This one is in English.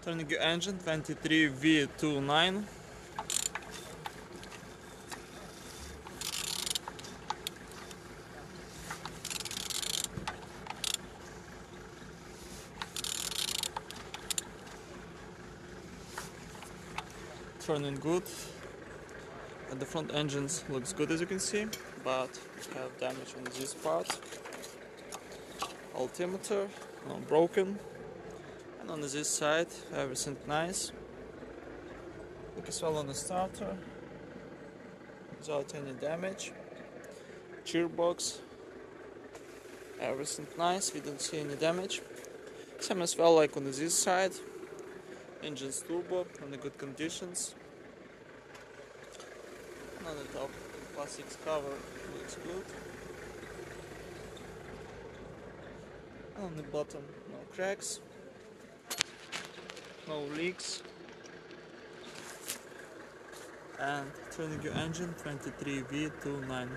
Turning your engine 23V29. Turning good. And the front engines looks good, as you can see, but we have damage on this part. Altimeter not broken, and on this side everything nice. Look as well on the starter without any damage. Gearbox, everything nice, we don't see any damage. Same as well like on this side. Engine's turbo in the good conditions. And on the top, plastics cover looks good. And on the bottom, no cracks, no leaks. And turning your engine 23V29.